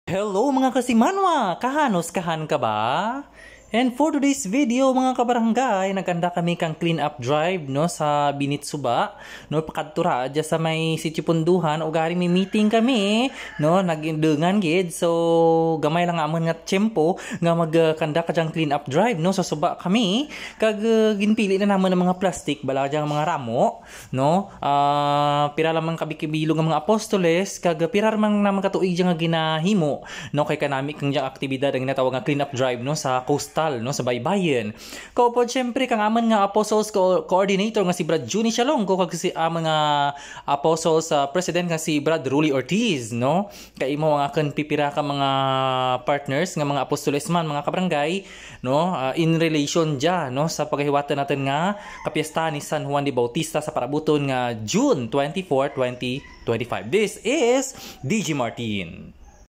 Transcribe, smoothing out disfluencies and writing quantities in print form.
Hello mga kasimanwa! Kahanos kahan ka ba? And for today's video mga kabarangay, naganda kami kang clean up drive no sa Binitsuba, no pakadtura dya sa may Sitio Punduhan o gari may meeting kami no nagdungan gid. So gamay lang amon nga tiyempo nga magkanda ka dyang clean up drive no sa suba kami kag ginpili na namon ng mga plastic bala dyang mga ramo no. Pira lamang kabikibilong nga mga apostoles kag pira man naman katuig nga ginahimo no kay kanami kang dyang aktibidad ang ginatawag nga clean up drive no sa coastal no sa baybayin. Kaupod syempre kang aman nga apostles coordinator nga si Brad Juni Shalong ko kag si mga apostles president nga si Brad Ruli Ortiz no. Kay imo nga kan pipira ka mga partners nga mga apostoles man mga kabarangay no in relation ja no sa paghiwatan natin nga kapiyastahan ni San Juan de Bautista sa parabuton nga June 24, 2025. This is DJ Martin.